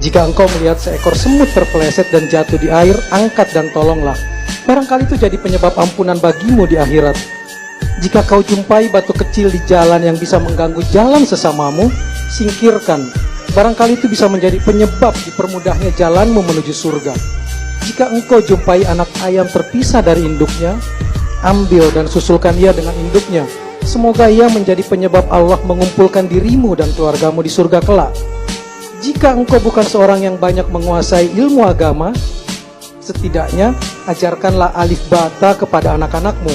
Jika engkau melihat seekor semut terpeleset dan jatuh di air, angkat dan tolonglah. Barangkali itu jadi penyebab ampunan bagimu di akhirat. Jika kau jumpai batu kecil di jalan yang bisa mengganggu jalan sesamamu, singkirkan. Barangkali itu bisa menjadi penyebab dipermudahnya jalanmu menuju surga. Jika engkau jumpai anak ayam terpisah dari induknya, ambil dan susulkan ia dengan induknya. Semoga ia menjadi penyebab Allah mengumpulkan dirimu dan keluargamu di surga kelak. Jika engkau bukan seorang yang banyak menguasai ilmu agama, setidaknya ajarkanlah alif bata kepada anak-anakmu.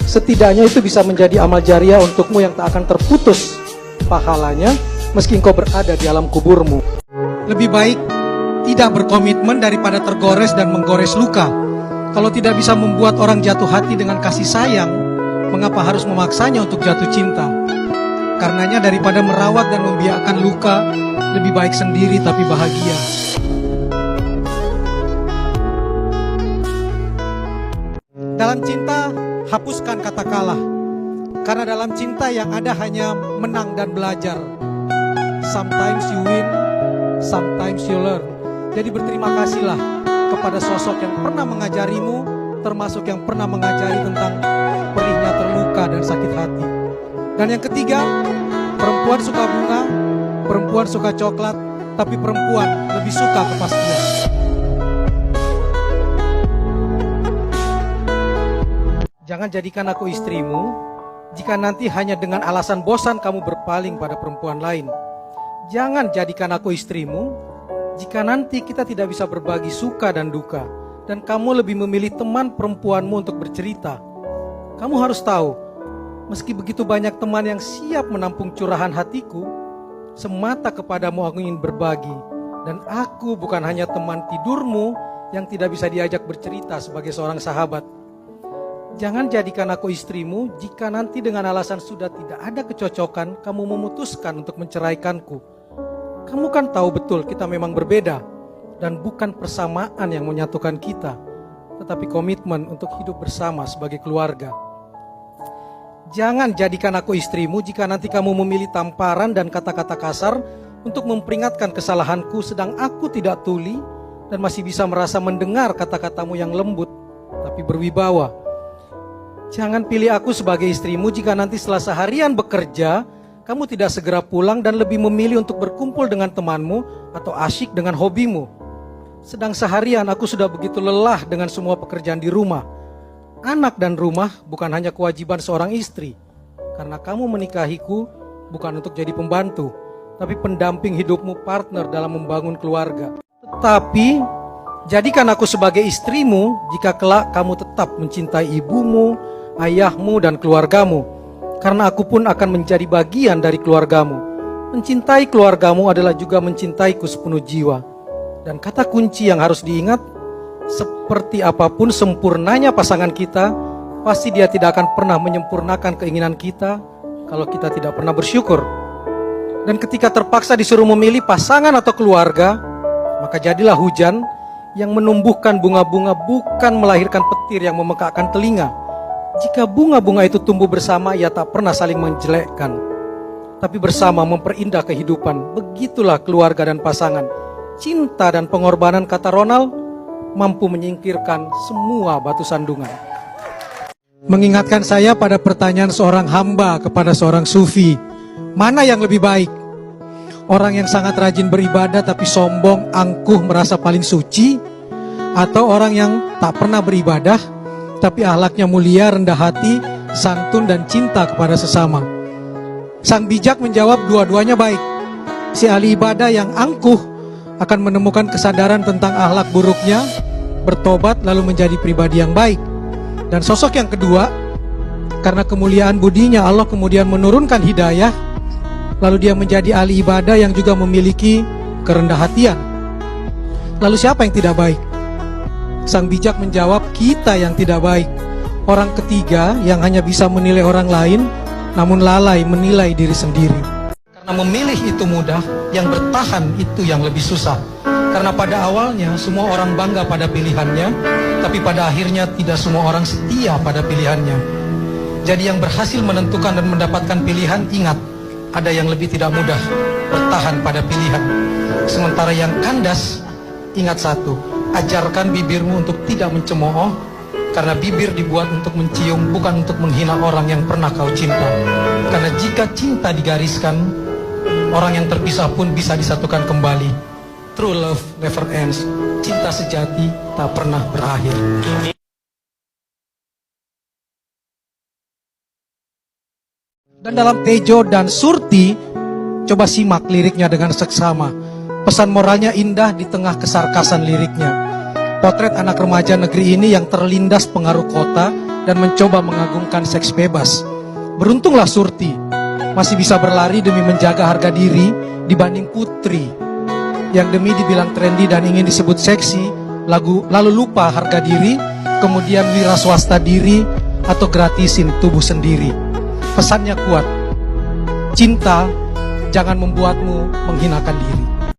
Setidaknya itu bisa menjadi amal jariah untukmu yang tak akan terputus pahalanya meski engkau berada di alam kuburmu. Lebih baik tidak berkomitmen daripada tergores dan menggores luka. Kalau tidak bisa membuat orang jatuh hati dengan kasih sayang, mengapa harus memaksanya untuk jatuh cinta? Karenanya daripada merawat dan membiarkan luka, lebih baik sendiri tapi bahagia. Dalam cinta, hapuskan kata kalah. Karena dalam cinta yang ada hanya menang dan belajar. Sometimes you win, sometimes you learn. Jadi berterima kasihlah kepada sosok yang pernah mengajarimu, termasuk yang pernah mengajari tentang perihnya terluka dan sakit hati. Dan yang ketiga, perempuan suka bunga, perempuan suka coklat, tapi perempuan lebih suka kepastian. Jangan jadikan aku istrimu jika nanti hanya dengan alasan bosan kamu berpaling pada perempuan lain. Jangan jadikan aku istrimu jika nanti kita tidak bisa berbagi suka dan duka, dan kamu lebih memilih teman perempuanmu untuk bercerita. Kamu harus tahu, meski begitu banyak teman yang siap menampung curahan hatiku, semata kepadamu aku ingin berbagi. Dan aku bukan hanya teman tidurmu yang tidak bisa diajak bercerita sebagai seorang sahabat. Jangan jadikan aku istrimu jika nanti dengan alasan sudah tidak ada kecocokan, kamu memutuskan untuk menceraikanku. Kamu kan tahu betul kita memang berbeda, dan bukan persamaan yang menyatukan kita, tetapi komitmen untuk hidup bersama sebagai keluarga. Jangan jadikan aku istrimu jika nanti kamu memilih tamparan dan kata-kata kasar untuk memperingatkan kesalahanku, sedang aku tidak tuli dan masih bisa merasa mendengar kata-katamu yang lembut tapi berwibawa. Jangan pilih aku sebagai istrimu jika nanti setelah seharian bekerja, kamu tidak segera pulang dan lebih memilih untuk berkumpul dengan temanmu atau asyik dengan hobimu. Sedang seharian aku sudah begitu lelah dengan semua pekerjaan di rumah. Anak dan rumah bukan hanya kewajiban seorang istri, karena kamu menikahiku bukan untuk jadi pembantu, tapi pendamping hidupmu, partner dalam membangun keluarga. Tetapi jadikan aku sebagai istrimu jika kelak kamu tetap mencintai ibumu, ayahmu dan keluargamu, karena aku pun akan menjadi bagian dari keluargamu. Mencintai keluargamu adalah juga mencintaiku sepenuh jiwa. Dan kata kunci yang harus diingat, seperti apapun sempurnanya pasangan kita, pasti dia tidak akan pernah menyempurnakan keinginan kita kalau kita tidak pernah bersyukur. Dan ketika terpaksa disuruh memilih pasangan atau keluarga, maka jadilah hujan yang menumbuhkan bunga-bunga, bukan melahirkan petir yang memekakkan telinga. Jika bunga-bunga itu tumbuh bersama, ia tak pernah saling menjelekkan, tapi bersama memperindah kehidupan. Begitulah keluarga dan pasangan. Cinta dan pengorbanan, kata Ronald, mampu menyingkirkan semua batu sandungan. Mengingatkan saya pada pertanyaan seorang hamba kepada seorang sufi, mana yang lebih baik? Orang yang sangat rajin beribadah tapi sombong, angkuh, merasa paling suci, atau orang yang tak pernah beribadah tapi akhlaknya mulia, rendah hati, santun dan cinta kepada sesama? Sang bijak menjawab, dua-duanya baik. Si ahli ibadah yang angkuh akan menemukan kesadaran tentang akhlak buruknya, bertobat lalu menjadi pribadi yang baik. Dan sosok yang kedua, karena kemuliaan budinya Allah kemudian menurunkan hidayah, lalu dia menjadi ahli ibadah yang juga memiliki kerendah hatian. Lalu siapa yang tidak baik? Sang bijak menjawab, kita yang tidak baik. Orang ketiga yang hanya bisa menilai orang lain, namun lalai menilai diri sendiri. Karena memilih itu mudah, yang bertahan itu yang lebih susah. Karena pada awalnya semua orang bangga pada pilihannya, tapi pada akhirnya tidak semua orang setia pada pilihannya. Jadi yang berhasil menentukan dan mendapatkan pilihan, ingat, ada yang lebih tidak mudah. bertahan pada pilihan. Sementara yang kandas, ingat satu, ajarkan bibirmu untuk tidak mencemooh, karena bibir dibuat untuk mencium, bukan untuk menghina orang yang pernah kau cinta. Karena jika cinta digariskan, orang yang terpisah pun bisa disatukan kembali. True love never ends. Cinta sejati tak pernah berakhir. Dan dalam Tejo dan Surti, coba simak liriknya dengan seksama. Pesan moralnya indah di tengah kesarkasan liriknya. Potret anak remaja negeri ini yang terlindas pengaruh kota dan mencoba mengagungkan seks bebas. Beruntunglah Surti, masih bisa berlari demi menjaga harga diri dibanding Putri, yang demi dibilang trendy dan ingin disebut seksi, lalu lupa harga diri, kemudian wira swasta diri atau gratisin tubuh sendiri. Pesannya kuat, cinta jangan membuatmu menghinakan diri.